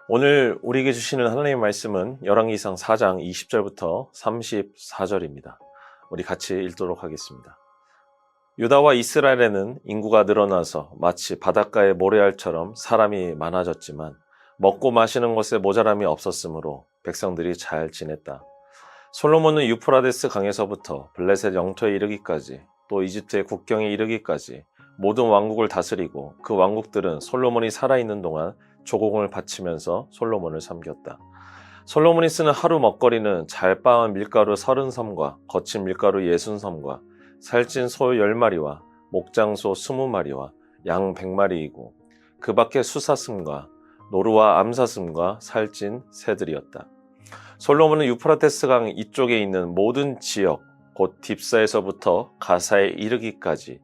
오늘 우리에게 주시는 하나님의 말씀은 열왕기상 4장 20절부터 34절입니다. 우리 같이 읽도록 하겠습니다. 유다와 이스라엘에는 인구가 늘어나서 마치 바닷가의 모래알처럼 사람이 많아졌지만 먹고 마시는 것에 모자람이 없었으므로 백성들이 잘 지냈다. 솔로몬은 유프라데스 강에서부터 블레셋 영토에 이르기까지 또 이집트의 국경에 이르기까지 모든 왕국을 다스리고 그 왕국들은 솔로몬이 살아있는 동안 조공을 바치면서 솔로몬을 섬겼다. 솔로몬이 쓰는 하루 먹거리는 잘 빻은 밀가루 30섬과 거친 밀가루 60섬과 살찐 소 10마리와 목장소 20마리와 양 100마리이고 그 밖에 수사슴과 노루와 암사슴과 살찐 새들이었다. 솔로몬은 유프라테스 강 이쪽에 있는 모든 지역, 곧 딥사에서부터 가사에 이르기까지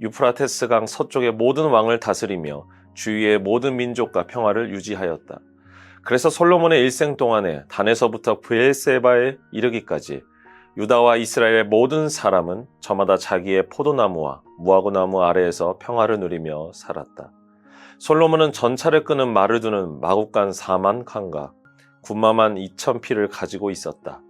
유프라테스 강 서쪽의 모든 왕을 다스리며 주위의 모든 민족과 평화를 유지하였다. 그래서 솔로몬의 일생 동안에 단에서부터 브엘세바에 이르기까지 유다와 이스라엘의 모든 사람은 저마다 자기의 포도나무와 무화과나무 아래에서 평화를 누리며 살았다. 솔로몬은 전차를 끄는 말을 두는 마국간 4만 칸과 군마만 2,000피를 가지고 있었다.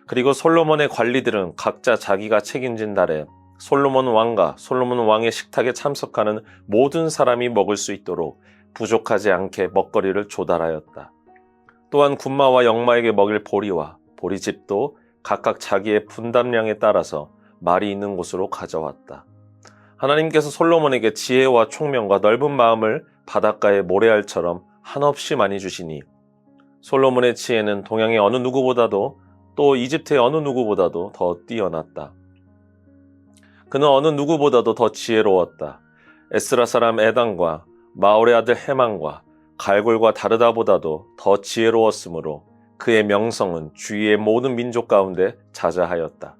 그리고 솔로몬의 관리들은 각자 자기가 책임진 달에 솔로몬 왕과 솔로몬 왕의 식탁에 참석하는 모든 사람이 먹을 수 있도록 부족하지 않게 먹거리를 조달하였다. 또한 군마와 영마에게 먹일 보리와 보리집도 각각 자기의 분담량에 따라서 말이 있는 곳으로 가져왔다. 하나님께서 솔로몬에게 지혜와 총명과 넓은 마음을 바닷가의 모래알처럼 한없이 많이 주시니 솔로몬의 지혜는 동양의 어느 누구보다도 또 이집트의 어느 누구보다도 더 뛰어났다. 그는 어느 누구보다도 더 지혜로웠다. 에스라 사람 에단과 마올의 아들 헤만과 갈골과 다르다보다도 더 지혜로웠으므로 그의 명성은 주위의 모든 민족 가운데 자자하였다.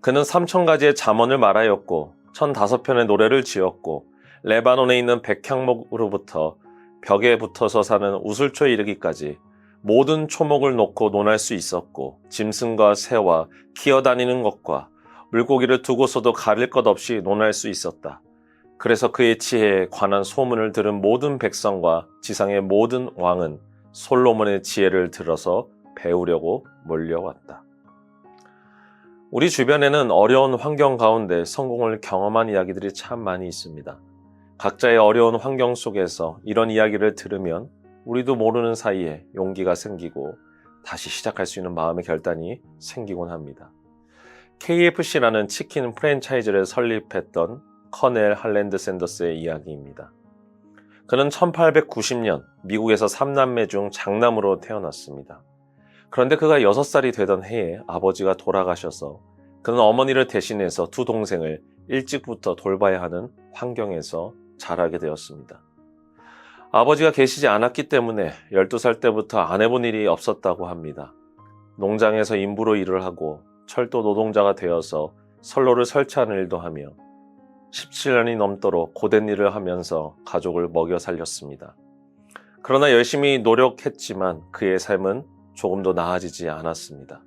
그는 3,000가지의 잠언을 말하였고 1,005편의 노래를 지었고 레바논에 있는 백향목으로부터 벽에 붙어서 사는 우슬초에 이르기까지 모든 초목을 놓고 논할 수 있었고 짐승과 새와 기어다니는 것과 물고기를 두고서도 가릴 것 없이 논할 수 있었다. 그래서 그의 지혜에 관한 소문을 들은 모든 백성과 지상의 모든 왕은 솔로몬의 지혜를 들어서 배우려고 몰려왔다. 우리 주변에는 어려운 환경 가운데 성공을 경험한 이야기들이 참 많이 있습니다. 각자의 어려운 환경 속에서 이런 이야기를 들으면 우리도 모르는 사이에 용기가 생기고 다시 시작할 수 있는 마음의 결단이 생기곤 합니다. KFC라는 치킨 프랜차이즈를 설립했던 커넬 할랜드 샌더스의 이야기입니다. 그는 1890년 미국에서 3남매 중 장남으로 태어났습니다. 그런데 그가 6살이 되던 해에 아버지가 돌아가셔서 그는 어머니를 대신해서 두 동생을 일찍부터 돌봐야 하는 환경에서 자라게 되었습니다. 아버지가 계시지 않았기 때문에 12살 때부터 안 해본 일이 없었다고 합니다. 농장에서 인부로 일을 하고 철도 노동자가 되어서 선로를 설치하는 일도 하며 17년이 넘도록 고된 일을 하면서 가족을 먹여 살렸습니다. 그러나 열심히 노력했지만 그의 삶은 조금도 나아지지 않았습니다.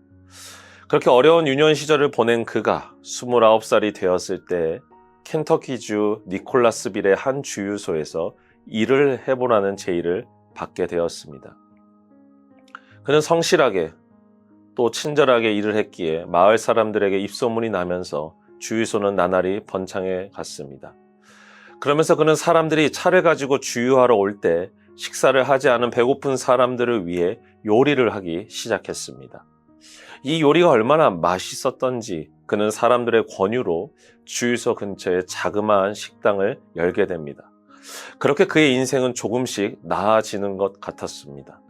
그렇게 어려운 유년 시절을 보낸 그가 29살이 되었을 때 켄터키주 니콜라스빌의 한 주유소에서 일을 해보라는 제의를 받게 되었습니다. 그는 성실하게 또 친절하게 일을 했기에 마을 사람들에게 입소문이 나면서 주유소는 나날이 번창해 갔습니다. 그러면서 그는 사람들이 차를 가지고 주유하러 올 때 식사를 하지 않은 배고픈 사람들을 위해 요리를 하기 시작했습니다. 이 요리가 얼마나 맛있었던지 그는 사람들의 권유로 주유소 근처에 자그마한 식당을 열게 됩니다. 그렇게 그의 인생은 조금씩 나아지는 것 같았습니다.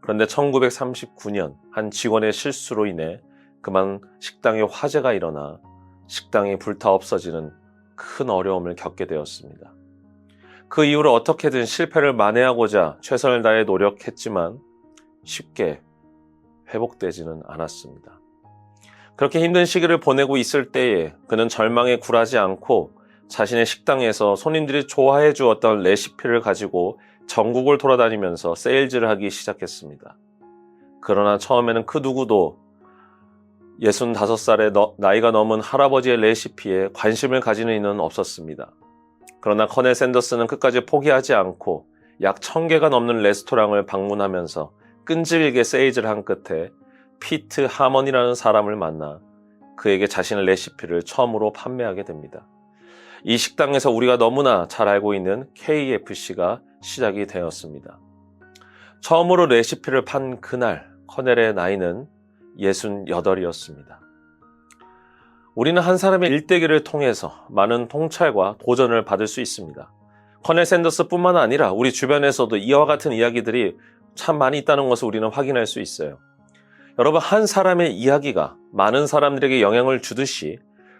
그런데 1939년 한 직원의 실수로 인해 그만 식당에 화재가 일어나 식당이 불타 없어지는 큰 어려움을 겪게 되었습니다. 그 이후로 어떻게든 실패를 만회하고자 최선을 다해 노력했지만 쉽게 회복되지는 않았습니다. 그렇게 힘든 시기를 보내고 있을 때에 그는 절망에 굴하지 않고 자신의 식당에서 손님들이 좋아해 주었던 레시피를 가지고 전국을 돌아다니면서 세일즈를 하기 시작했습니다. 그러나 처음에는 그 누구도 65살의 나이가 넘은 할아버지의 레시피에 관심을 가지는 이는 없었습니다. 그러나 커넬 샌더스는 끝까지 포기하지 않고 약 1000개가 넘는 레스토랑을 방문하면서 끈질기게 세일즈를 한 끝에 피트 하먼이라는 사람을 만나 그에게 자신의 레시피를 처음으로 판매하게 됩니다. 이 식당에서 우리가 너무나 잘 알고 있는 KFC가 시작이 되었습니다. 처음으로 레시피를 판 그날 커넬의 나이는 68이었습니다. 우리는 한 사람의 일대기를 통해서 많은 통찰과 도전을 받을 수 있습니다. 커넬 샌더스뿐만 아니라 우리 주변에서도 이와 같은 이야기들이 참 많이 있다는 것을 우리는 확인할 수 있어요. 여러분, 한 사람의 이야기가 많은 사람들에게 영향을 주듯이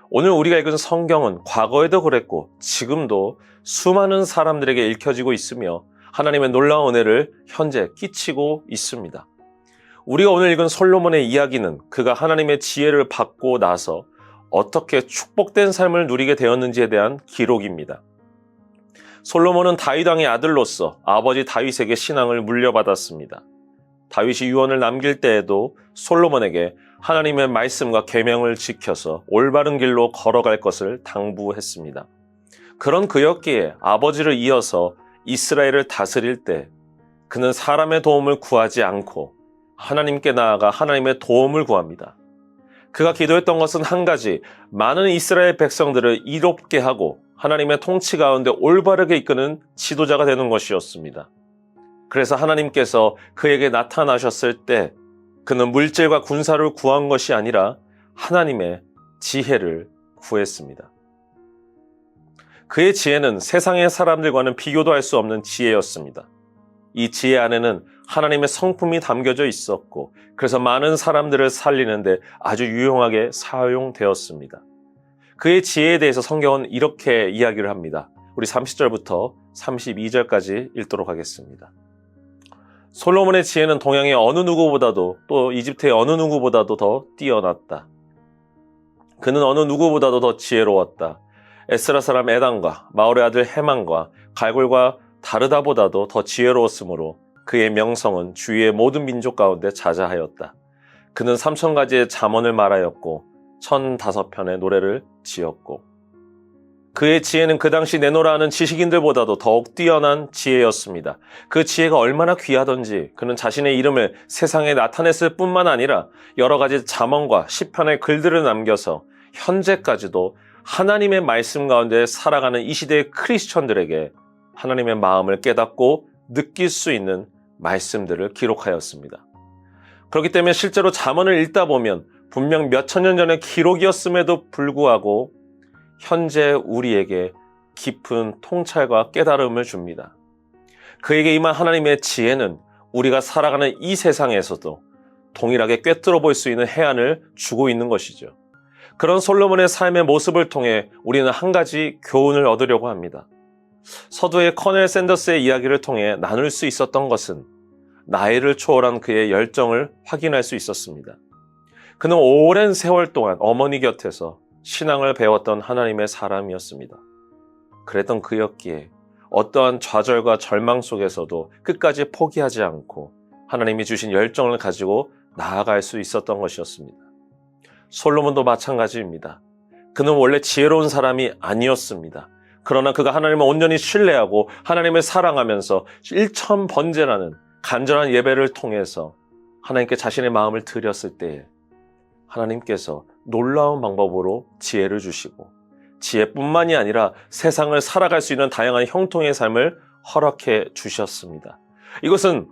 오늘 우리가 읽은 성경은 과거에도 그랬고 지금도 수많은 사람들에게 읽혀지고 있으며 하나님의 놀라운 은혜를 현재 끼치고 있습니다. 우리가 오늘 읽은 솔로몬의 이야기는 그가 하나님의 지혜를 받고 나서 어떻게 축복된 삶을 누리게 되었는지에 대한 기록입니다. 솔로몬은 다윗 왕의 아들로서 아버지 다윗에게 신앙을 물려받았습니다. 다윗이 유언을 남길 때에도 솔로몬에게 하나님의 말씀과 계명을 지켜서 올바른 길로 걸어갈 것을 당부했습니다. 그런 그였기에 아버지를 이어서 이스라엘을 다스릴 때 그는 사람의 도움을 구하지 않고 하나님께 나아가 하나님의 도움을 구합니다. 그가 기도했던 것은 한 가지, 많은 이스라엘 백성들을 이롭게 하고 하나님의 통치 가운데 올바르게 이끄는 지도자가 되는 것이었습니다. 그래서 하나님께서 그에게 나타나셨을 때 그는 물질과 군사를 구한 것이 아니라 하나님의 지혜를 구했습니다. 그의 지혜는 세상의 사람들과는 비교도 할 수 없는 지혜였습니다. 이 지혜 안에는 하나님의 성품이 담겨져 있었고 그래서 많은 사람들을 살리는데 아주 유용하게 사용되었습니다. 그의 지혜에 대해서 성경은 이렇게 이야기를 합니다. 우리 30절부터 32절까지 읽도록 하겠습니다. 솔로몬의 지혜는 동양의 어느 누구보다도 또 이집트의 어느 누구보다도 더 뛰어났다. 그는 어느 누구보다도 더 지혜로웠다. 에스라 사람 에단과 마올의 아들 헤만과 갈골과 다르다보다도 더 지혜로웠으므로 그의 명성은 주위의 모든 민족 가운데 자자하였다. 그는 3000가지의 잠언을 말하였고 1005편의 노래를 지었고 그의 지혜는 그 당시 내노라 하는 지식인들보다도 더욱 뛰어난 지혜였습니다. 그 지혜가 얼마나 귀하던지 그는 자신의 이름을 세상에 나타냈을 뿐만 아니라 여러 가지 잠언과 시편의 글들을 남겨서 현재까지도 하나님의 말씀 가운데 살아가는 이 시대의 크리스천들에게 하나님의 마음을 깨닫고 느낄 수 있는 말씀들을 기록하였습니다. 그렇기 때문에 실제로 잠언을 읽다 보면 분명 몇천 년 전의 기록이었음에도 불구하고 현재 우리에게 깊은 통찰과 깨달음을 줍니다. 그에게 임한 하나님의 지혜는 우리가 살아가는 이 세상에서도 동일하게 꿰뚫어 볼 수 있는 해안을 주고 있는 것이죠. 그런 솔로몬의 삶의 모습을 통해 우리는 한 가지 교훈을 얻으려고 합니다. 서두의 커넬 샌더스의 이야기를 통해 나눌 수 있었던 것은 나이를 초월한 그의 열정을 확인할 수 있었습니다. 그는 오랜 세월 동안 어머니 곁에서 신앙을 배웠던 하나님의 사람이었습니다. 그랬던 그였기에 어떠한 좌절과 절망 속에서도 끝까지 포기하지 않고 하나님이 주신 열정을 가지고 나아갈 수 있었던 것이었습니다. 솔로몬도 마찬가지입니다. 그는 원래 지혜로운 사람이 아니었습니다. 그러나 그가 하나님을 온전히 신뢰하고 하나님을 사랑하면서 1000번제라는 간절한 예배를 통해서 하나님께 자신의 마음을 드렸을 때에 하나님께서 놀라운 방법으로 지혜를 주시고 지혜뿐만이 아니라 세상을 살아갈 수 있는 다양한 형통의 삶을 허락해 주셨습니다. 이것은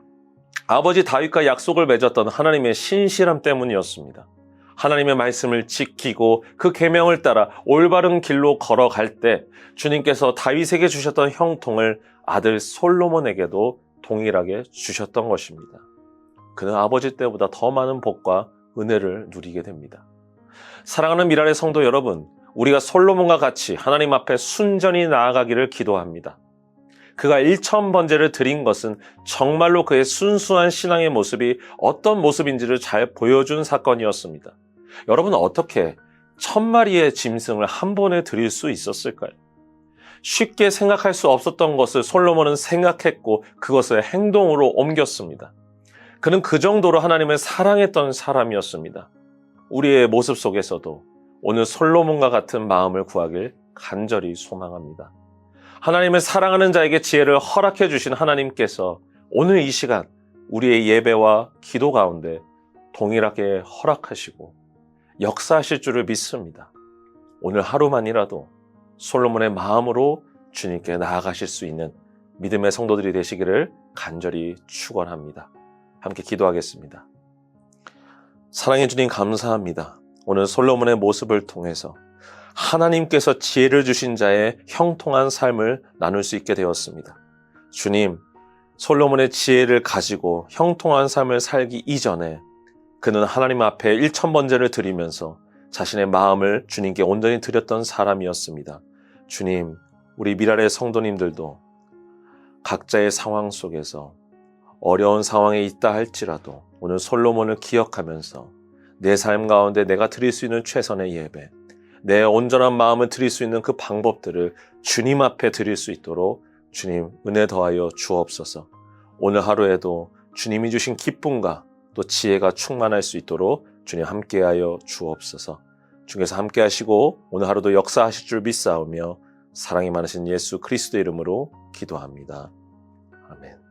아버지 다윗과 약속을 맺었던 하나님의 신실함 때문이었습니다. 하나님의 말씀을 지키고 그 계명을 따라 올바른 길로 걸어갈 때 주님께서 다윗에게 주셨던 형통을 아들 솔로몬에게도 동일하게 주셨던 것입니다. 그는 아버지 때보다 더 많은 복과 은혜를 누리게 됩니다. 사랑하는 미랄의 성도 여러분, 우리가 솔로몬과 같이 하나님 앞에 순전히 나아가기를 기도합니다. 그가 1000번제를 드린 것은 정말로 그의 순수한 신앙의 모습이 어떤 모습인지를 잘 보여준 사건이었습니다. 여러분, 어떻게 1000마리의 짐승을 한 번에 드릴 수 있었을까요? 쉽게 생각할 수 없었던 것을 솔로몬은 생각했고 그것을 행동으로 옮겼습니다. 그는 그 정도로 하나님을 사랑했던 사람이었습니다. 우리의 모습 속에서도 오늘 솔로몬과 같은 마음을 구하길 간절히 소망합니다. 하나님을 사랑하는 자에게 지혜를 허락해 주신 하나님께서 오늘 이 시간 우리의 예배와 기도 가운데 동일하게 허락하시고 역사하실 줄을 믿습니다. 오늘 하루만이라도 솔로몬의 마음으로 주님께 나아가실 수 있는 믿음의 성도들이 되시기를 간절히 축원합니다. 함께 기도하겠습니다. 사랑해 주님 감사합니다. 오늘 솔로몬의 모습을 통해서 하나님께서 지혜를 주신 자의 형통한 삶을 나눌 수 있게 되었습니다. 주님, 솔로몬의 지혜를 가지고 형통한 삶을 살기 이전에 그는 하나님 앞에 1000번제를 드리면서 자신의 마음을 주님께 온전히 드렸던 사람이었습니다. 주님, 우리 미랄의 성도님들도 각자의 상황 속에서 어려운 상황에 있다 할지라도 오늘 솔로몬을 기억하면서 내 삶 가운데 내가 드릴 수 있는 최선의 예배, 내 온전한 마음을 드릴 수 있는 그 방법들을 주님 앞에 드릴 수 있도록 주님 은혜 더하여 주옵소서. 오늘 하루에도 주님이 주신 기쁨과 또 지혜가 충만할 수 있도록 주님 함께하여 주옵소서. 주께서 함께하시고 오늘 하루도 역사하실 줄 믿사오며 사랑이 많으신 예수 그리스도 이름으로 기도합니다. 아멘.